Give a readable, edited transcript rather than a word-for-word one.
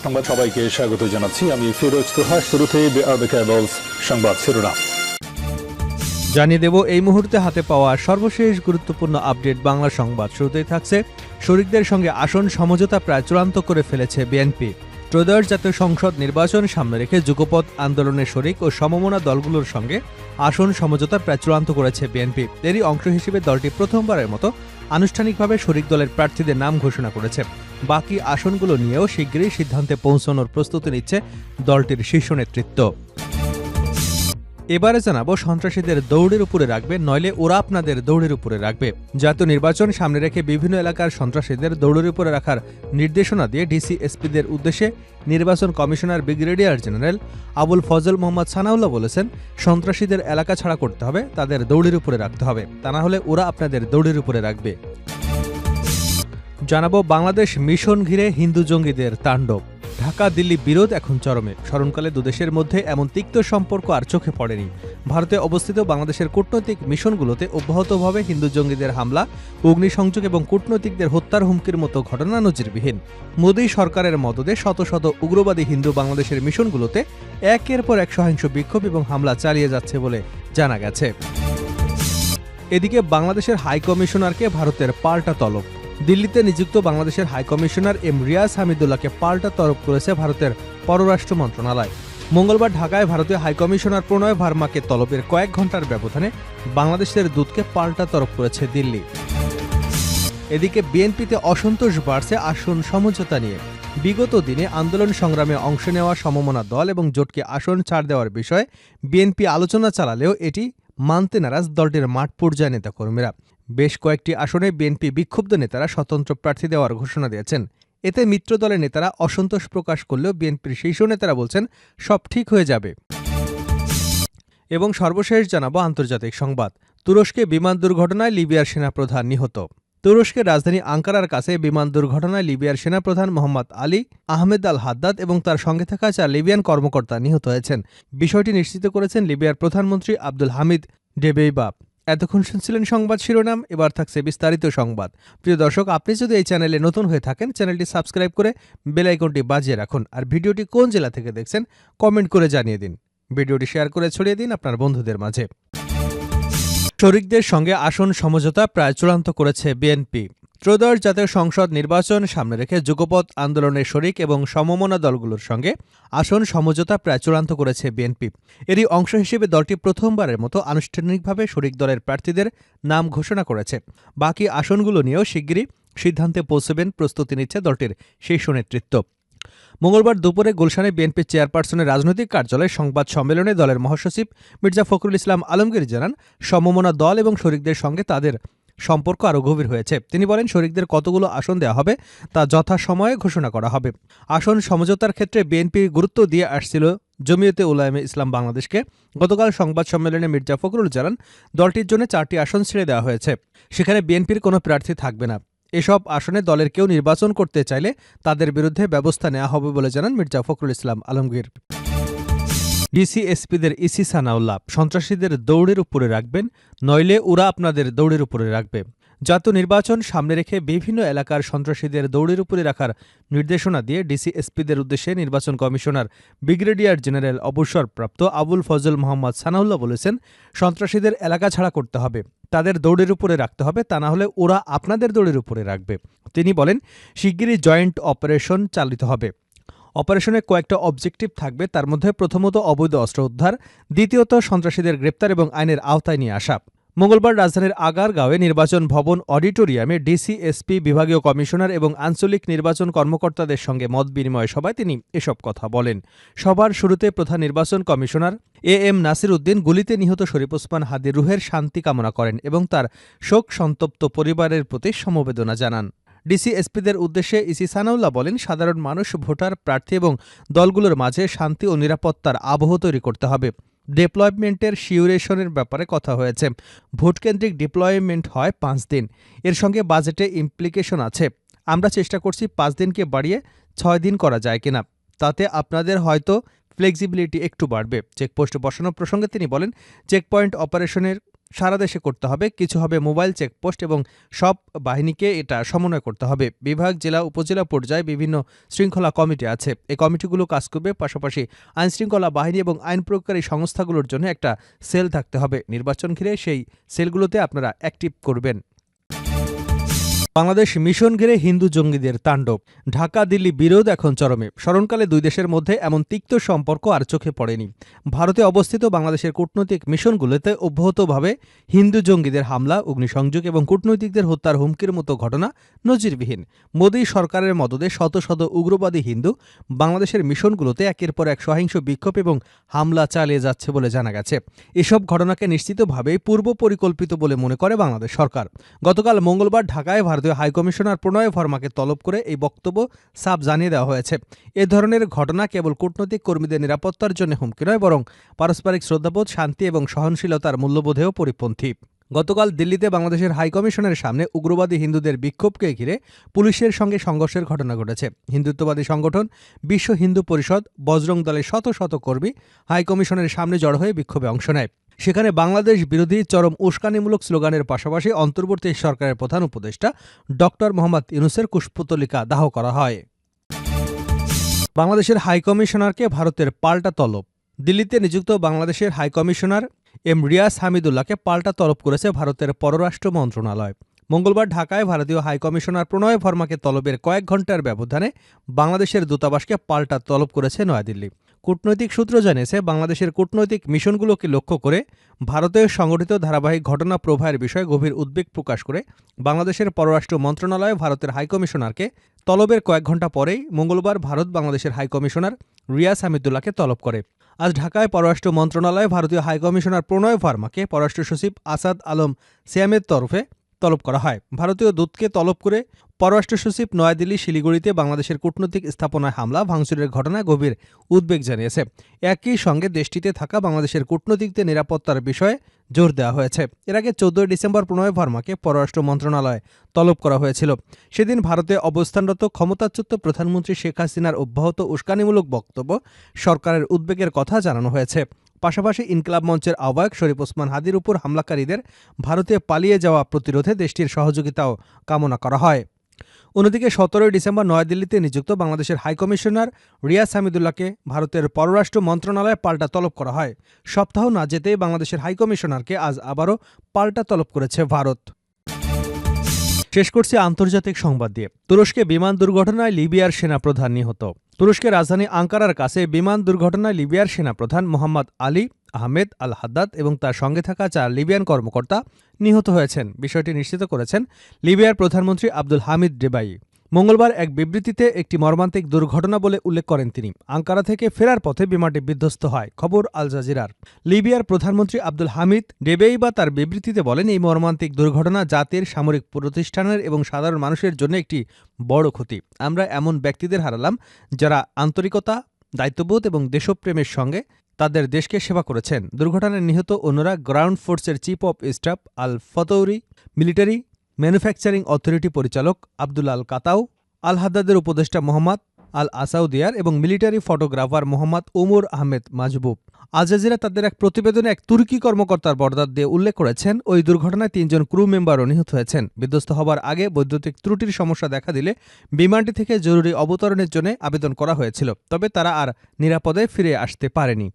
সংবাদ সবাইকে স্বাগত জানাচ্ছি। আমি ফিরোজ তোহা। শুরুতেই সংবাদ শিরোনাম জানিয়ে দেব এই মুহূর্তে হাতে পাওয়া সর্বশেষ গুরুত্বপূর্ণ আপডেট বাংলা সংবাদ। শুরুতেই থাকছে শরিকদের সঙ্গে আসন সমঝোতা প্রায় চূড়ান্ত করে ফেলেছে বিএনপি। ত্রয়োদশ জাতীয় সংসদ নির্বাচন সামনে রেখে যুগপৎ আন্দোলনের শরিক ও সমমনা দলগুলোর সঙ্গে আসন সমঝোতা প্রায় চূড়ান্ত করেছে বিএনপি। এরই অংশ হিসেবে দলটি প্রথমবারের মতো আনুষ্ঠানিকভাবে শরিক দলের প্রার্থীদের নাম ঘোষণা করেছে। বাকি আসনগুলো নিয়েও শিগগিরই সিদ্ধান্তে পৌঁছানোর প্রস্তুতি নিচ্ছে দলটির শীর্ষ নেতৃত্ব। এবারে জানাবো সন্ত্রাসীদের দৌড়ের উপরে রাখবে, নইলে ওরা আপনাদের দৌড়ের উপরে রাখবে। জাতীয় নির্বাচন সামনে রেখে বিভিন্ন এলাকার সন্ত্রাসীদের দৌড়ের উপরে রাখার নির্দেশনা দিয়ে ডিসি এসপিদের উদ্দেশ্যে নির্বাচন commissioner brigadier general Abul Fazal Mohammad Sanaullah বলেছেন, সন্ত্রাসীদের এলাকা ছাড়া করতে হবে, তাদের দৌড়ের উপরে রাখতে হবে, তা না হলে ওরা আপনাদের দৌড়ের উপরে রাখবে। জানাবো বাংলাদেশ মিশন ঘিরে হিন্দু জঙ্গিদের তাণ্ডব। ঢাকা দিল্লি বিরোধ এখন চরমে। স্মরণকালে দুদেশের মধ্যে এমন তিক্ত সম্পর্ক আর চোখে পড়েনি। ভারতে অবস্থিত বাংলাদেশের কূটনৈতিক মিশনগুলোতে অব্যাহতভাবে হিন্দু জঙ্গিদের হামলা, অগ্নিসংযোগ এবং কূটনৈতিকদের হত্যার হুমকির মতো ঘটনা নজিরবিহীন। মোদী সরকারের মদদে শত শত উগ্রবাদী হিন্দু বাংলাদেশের মিশনগুলোতে একের পর এক সহিংস বিক্ষোভ এবং হামলা চালিয়ে যাচ্ছে বলে জানা গেছে। এদিকে বাংলাদেশের হাইকমিশনারকে ভারতের পাল্টা তলব। দিল্লিতে নিযুক্ত বাংলাদেশের হাইকমিশনার এম রিয়াজ হামিদুল্লাহকে পাল্টা তলব করেছে ভারতের পররাষ্ট্র মন্ত্রণালয়। মঙ্গলবার ঢাকায় ভারতীয় হাইকমিশনার প্রণয় ভার্মাকে তলবের কয়েক ঘণ্টার ব্যবধানে বাংলাদেশের দূতকে পাল্টা তলব করেছে দিল্লি। এদিকে বিএনপিতে অসন্তোষ বাড়ছে আসন সমঝোতা নিয়ে। বিগত দিনে আন্দোলন সংগ্রামে অংশ নেওয়া সমমনা দল এবং জোটকে আসন ছাড় দেওয়ার বিষয়ে বিএনপি আলোচনা চালালেও এটি মানতে নারাজ দলটির মাঠ পর্যায়ে নেতাকর্মীরা। বেশ কয়েকটি আসনে বিএনপি বিক্ষুব্ধ নেতারা স্বতন্ত্র প্রার্থী দেওয়ার ঘোষণা দিয়েছেন। এতে মিত্র দলের নেতারা অসন্তোষ প্রকাশ করলেও বিএনপির শীর্ষ নেতারা বলছেন সব ঠিক হয়ে যাবে। এবং সর্বশেষ জানাবো আন্তর্জাতিক সংবাদ। তুরস্কে বিমান দুর্ঘটনায় লিবিয়ার সেনাপ্রধান নিহত। তুরস্কের রাজধানী আঙ্কারার কাছে বিমান দুর্ঘটনায় লিবিয়ার সেনাপ্রধান মোহাম্মদ আলী আহমেদ আল হাদ্দাদ এবং তার সঙ্গে থাকা 4 লিবিয়ান কর্মকর্তা নিহত হয়েছেন। বিষয়টি নিশ্চিত করেছেন লিবিয়ার প্রধানমন্ত্রী আব্দুল হামিদ ডেবেইবা। এতক্ষণ শুনছিলেন সংবাদ শিরোনাম, এবার থাকছে বিস্তারিত সংবাদ। প্রিয় দর্শক, আপনি যদি এই চ্যানেলে নতুন হয়ে থাকেন, চ্যানেলটি সাবস্ক্রাইব করে বেল আইকনটি বাজিয়ে রাখুন। আর ভিডিওটি কোন জেলা থেকে দেখছেন কমেন্ট করে জানিয়ে দিন। ভিডিওটি শেয়ার করে ছড়িয়ে দিন আপনার বন্ধুদের মাঝে। শরিকদের সঙ্গে আসন সমঝোতা প্রায় চূড়ান্ত করেছে বিএনপি। ত্রয়োদশ জাতীয় সংসদ নির্বাচন সামনে রেখে যুগপৎ আন্দোলনের শরিক এবং সমমনা দলগুলোর সঙ্গে আসন সমঝোতা প্রায় চূড়ান্ত করেছে বিএনপি। এরই অংশ হিসেবে দলটি প্রথমবারের মতো আনুষ্ঠানিকভাবে শরিক দলের প্রার্থীদের নাম ঘোষণা করেছে। বাকি আসনগুলো নিয়েও শিগগিরই সিদ্ধান্তে পৌঁছবেন প্রস্তুতি নিচ্ছে দলটির শীর্ষ নেতৃত্ব। মঙ্গলবার দুপুরে গুলশানে বিএনপি চেয়ারপারসনের রাজনৈতিক কার্যালয়ে সংবাদ সম্মেলনে দলের মহাসচিব মির্জা ফখরুল ইসলাম আলমগীর জানান, সমমনা দল এবং শরিকদের সঙ্গে তাদের সম্পর্ক আরও গভীর হয়েছে। তিনি বলেন, শরিকদের কতগুলো আসন দেওয়া হবে তা যথাসময়ে ঘোষণা করা হবে। আসন সমঝোতার ক্ষেত্রে বিএনপি গুরুত্ব দিয়ে আসছিল জমিয়তে উলামায়ে ইসলাম বাংলাদেশকে। গতকাল সংবাদ সম্মেলনে মির্জা ফখরুল জানান, দলটির জন্য 4টি আসন ছেড়ে দেওয়া হয়েছে। সেখানে বিএনপির কোনো প্রার্থী থাকবে না। এসব আসনে দলের কেউ নির্বাচন করতে চাইলে তাদের বিরুদ্ধে ব্যবস্থা নেওয়া হবে বলে জানান মির্জা ফখরুল ইসলাম আলমগীর। ডিসি এসপিদের ইসি সানাউল্লাহ, সন্ত্রাসীদের দৌড়ের উপরে রাখবেন, নইলে ওরা আপনাদের দৌড়ের উপরে রাখবে। জাতীয় নির্বাচন সামনে রেখে বিভিন্ন এলাকার সন্ত্রাসীদের দৌড়ের উপরে রাখার নির্দেশনা দিয়ে ডিসি এসপিদের উদ্দেশ্যে নির্বাচন কমিশনার ব্রিগেডিয়ার জেনারেল অবসরপ্রাপ্ত আবুল ফজল মোহাম্মদ সানাউল্লাহ বলেছেন, সন্ত্রাসীদের এলাকা ছাড়া করতে হবে, তাদের দৌড়ের উপরে রাখতে হবে, তা না হলে ওরা আপনাদের দৌড়ের উপরে রাখবে। তিনি বলেন, শিগগিরই জয়েন্ট অপারেশন চালিত হবে। অপারেশনে কয়েকটা অবজেক্টিভ থাকবে। তার মধ্যে প্রথমত অবৈধ অস্ত্র উদ্ধার, দ্বিতীয়ত সন্ত্রাসীদের গ্রেপ্তার এবং আইনের আওতায় নিয়ে আসা। মঙ্গলবার রাজধানীর আগারগাঁওয়ে নির্বাচন ভবন অডিটোরিয়ামে ডিসি এসপি, বিভাগীয় কমিশনার এবং আঞ্চলিক নির্বাচন কর্মকর্তাদের সঙ্গে মত বিনিময় সভায় তিনি এসব কথা বলেন। সভার শুরুতে প্রধান নির্বাচন কমিশনার এম নাসির উদ্দিন গুলিতে নিহত শরীফ ওসমান হাদির রুহের শান্তি কামনা করেন এবং তার শোক সন্তপ্ত পরিবারের প্রতি সমবেদনা জানান। ডিসি এসপিদের উদ্দেশ্যে ইসি সানাউল্লাহ বলেন, সাধারণ মানুষ, ভোটার, প্রার্থী এবং দলগুলোর মাঝে শান্তি ও নিরাপত্তার আবহ তৈরি করতে হবে। ডিপ্লয়মেন্টের শিউরেশনের ব্যাপারে কথা হয়েছে। ভোটকেন্দ্রিক ডিপ্লয়মেন্ট হয় 5 দিন। এর সঙ্গে বাজেটে ইমপ্লিকেশন আছে। আমরা চেষ্টা করছি 5 দিনকে বাড়িয়ে 6 দিন করা যায় কিনা, তাতে আপনাদের হয়তো ফ্লেক্সিবিলিটি একটু বাড়বে। চেকপোস্ট বসানো প্রসঙ্গে তিনি বলেন, চেকপয়েন্ট অপারেশনের সারা দেশে করতে হবে, কিছু হবে মোবাইল চেকপোস্ট এবং সব বাহিনীকে এটা সমন্বয় করতে হবে। বিভাগ, জেলা, উপজেলা পর্যায়ে বিভিন্ন শৃঙ্খলা কমিটি আছে। এই কমিটিগুলো কাজ করবে, পাশাপাশি আইনশৃঙ্খলা বাহিনী এবং আইন প্রয়োগকারী সংস্থাগুলোর জন্য একটা সেল থাকতে হবে। নির্বাচন ঘিরে সেই সেলগুলোতে আপনারা অ্যাক্টিভ করবেন। বাংলাদেশ মিশন ঘিরে হিন্দু জঙ্গিদের তাণ্ডব, ঢাকা দিল্লি বিরোধ এখন চরমে। স্মরণকালে দুই দেশের মধ্যে এমন তিক্ত সম্পর্ক আর চোখে পড়েনি। ভারতে অবস্থিত বাংলাদেশের কূটনৈতিক মিশনগুলোতে অব্যাহতভাবে হিন্দু জঙ্গিদের হামলা, অগ্নিসংযোগ এবং কূটনৈতিকদের হত্যার হুমকির মতো ঘটনা নজিরবিহীন। মোদী সরকারের মদদে শত শত উগ্রবাদী হিন্দু বাংলাদেশের মিশনগুলোতে একের পর এক সহিংস বিক্ষোভ এবং হামলা চালিয়ে যাচ্ছে বলে জানা গেছে। এসব ঘটনাকে নিশ্চিতভাবেই পূর্ব পরিকল্পিত বলে মনে করে বাংলাদেশ সরকার। গতকাল মঙ্গলবার ঢাকায় ভারতীয় হাইকমিশনার প্রণয় ভার্মাকে তলব করে এই বক্তব্য সাফ জানিয়ে দেওয়া হয়েছে। এ ধরনের ঘটনা কেবল কূটনৈতিক কর্মীদের নিরাপত্তার জন্য হুমকি নয়, বরং পারস্পরিক শ্রদ্ধাবোধ, শান্তি এবং সহনশীলতার মূল্যবোধেও পরিপন্থী। গতকাল দিল্লিতে বাংলাদেশের হাইকমিশনের সামনে উগ্রবাদী হিন্দুদের বিক্ষোভকে ঘিরে পুলিশের সঙ্গে সংঘর্ষের ঘটনা ঘটেছে। হিন্দুত্ববাদী সংগঠন বিশ্ব হিন্দু পরিষদ, বজরং দলের শত শত কর্মী হাইকমিশনের সামনে জড়ো হয়ে বিক্ষোভে অংশ নেয়। সেখানে বাংলাদেশ বিরোধী চরম উস্কানিমূলক স্লোগানের পাশাপাশি অন্তর্বর্তী সরকারের প্রধান উপদেষ্টা ডক্টর মোহাম্মদ ইউনূসের কুশপুতলিকা দাহ করা হয়। বাংলাদেশের হাইকমিশনারকে ভারতের পাল্টা তলব, দিল্লিতে নিযুক্ত বাংলাদেশের হাইকমিশনার এম রিয়াস হামিদুল্লাহকে পাল্টা তলব করেছে ভারতের পররাষ্ট্র মন্ত্রণালয়। মঙ্গলবার ঢাকায় ভারতীয় হাইকমিশনার প্রণয় ভার্মাকে তলবের কয়েক ঘণ্টার ব্যবধানে বাংলাদেশের দূতাবাসকে পাল্টা তলব করেছে নয়াদিল্লি। কূটনৈতিক সূত্র জানিয়েছে, বাংলাদেশের কূটনৈতিক মিশনগুলোকে লক্ষ্য করে ভারতে সংঘটিত ধারাবাহিক ঘটনা প্রবাহের বিষয়ে গভীর উদ্বেগ প্রকাশ করে বাংলাদেশের পররাষ্ট্র মন্ত্রণালয় ভারতের হাইকমিশনারকে তলবের কয়েক ঘণ্টা পরেই মঙ্গলবার ভারত বাংলাদেশের হাইকমিশনার রিয়াস হামিদুল্লাহকে তলব করে। আজ ঢাকায় পররাষ্ট্র মন্ত্রণালয়ে ভারতীয় হাইকমিশনার প্রণয় ভার্মাকে পররাষ্ট্র সচিব আসাদ আলম সিয়ামের তরফে তলব করা হয়। ভারতীয় দূতকে তলব করে পররাষ্ট্র সচিব নয়াদিল্লি, শিলিগুড়িতে বাংলাদেশের কূটনৈতিক স্থাপনায় হামলা ভাঙচুরের ঘটনায় গভীর উদ্বেগ জানিয়েছে। একই সঙ্গে দেশটিতে থাকা বাংলাদেশের কূটনৈতিকদের নিরাপত্তার বিষয়ে জোর দেওয়া হয়েছে। এর আগে 14 ডিসেম্বর প্রণয় ভার্মাকে পররাষ্ট্র মন্ত্রণালয়ে তলব করা হয়েছিল। সেদিন ভারতে অবস্থানরত ক্ষমতাচ্যুত প্রধানমন্ত্রী শেখ হাসিনার অব্যাহত উস্কানিমূলক বক্তব্য, সরকারের উদ্বেগের কথা জানানো হয়েছে। পাশাপাশি ইনকিলাব মঞ্চের আহ্বায়ক শরীফ ওসমান হাদির উপর হামলাকারীদের ভারতে পালিয়ে যাওয়া প্রতিরোধে দেশটির সহযোগিতাও কামনা করা হয়। অন্যদিকে 17 ডিসেম্বর নয়াদিল্লিতে নিযুক্ত বাংলাদেশের হাইকমিশনার রিয়াস হামিদুল্লাহকে ভারতের পররাষ্ট্র মন্ত্রণালয়ে পাল্টা তলব করা হয়। সপ্তাহ না যেতেই বাংলাদেশের হাইকমিশনারকে আজ আবারও পাল্টা তলব করেছে ভারত। শেষ করছি আন্তর্জাতিক সংবাদ দিয়ে। তুরস্কে বিমান দুর্ঘটনায় লিবিয়ার সেনাপ্রধান নিহত। তুরস্কের রাজধানী আঙ্কারার কাছে বিমান দুর্ঘটনায় লিবিয়ার সেনাপ্রধান মোহাম্মদ আলী আহমেদ আল হাদ্দাদ এবং তার সঙ্গে থাকা 4 লিবিয়ান কর্মকর্তা নিহত হয়েছেন। বিষয়টি নিশ্চিত করেছেন লিবিয়ার প্রধানমন্ত্রী আব্দুল হামিদ ডেবাই। মঙ্গলবার এক বিবৃতিতে একটি মর্মান্তিক দুর্ঘটনা বলে উল্লেখ করেন তিনি। আঙ্কারা থেকে ফেরার পথে বিমানটি বিধ্বস্ত হয়। খবর আল জাজিরার। লিবিয়ার প্রধানমন্ত্রী আব্দুল হামিদ ডেবেইবা তার বিবৃতিতে বলেন, এই মর্মান্তিক দুর্ঘটনা জাতির, সামরিক প্রতিষ্ঠানের এবং সাধারণ মানুষের জন্য একটি বড় ক্ষতি। আমরা এমন ব্যক্তিদের হারালাম যারা আন্তরিকতা, দায়িত্ববোধ এবং দেশপ্রেমের সঙ্গে তাদের দেশকে সেবা করেছেন। দুর্ঘটনায় নিহত অন্যরা গ্রাউন্ড ফোর্সের chief of staff Al Fatouri, military manufacturing authority পরিচালক আব্দুল আল কাতাউ, আল হাদ্দাদের উপদেষ্টা মোহাম্মদ আল আসাউদিয়ার এবং military photographer Mohammad Omar Ahmed Majboob. Al Jazeera তাদের এক প্রতিবেদনে এক তুর্কি কর্মকর্তার বর্ণনা দিয়ে উল্লেখ করেছেন, ওই দুর্ঘটনায় 3 জন ক্রু মেম্বারও নিহত হয়েছেন। বিধ্বস্ত হবার আগে বৈদ্যুতিক ত্রুটির সমস্যা দেখা দিলে বিমানটি থেকে জরুরি অবতরণের জন্য আবেদন করা হয়েছিল, তবে তারা আর নিরাপদে ফিরে আসতে পারেনি।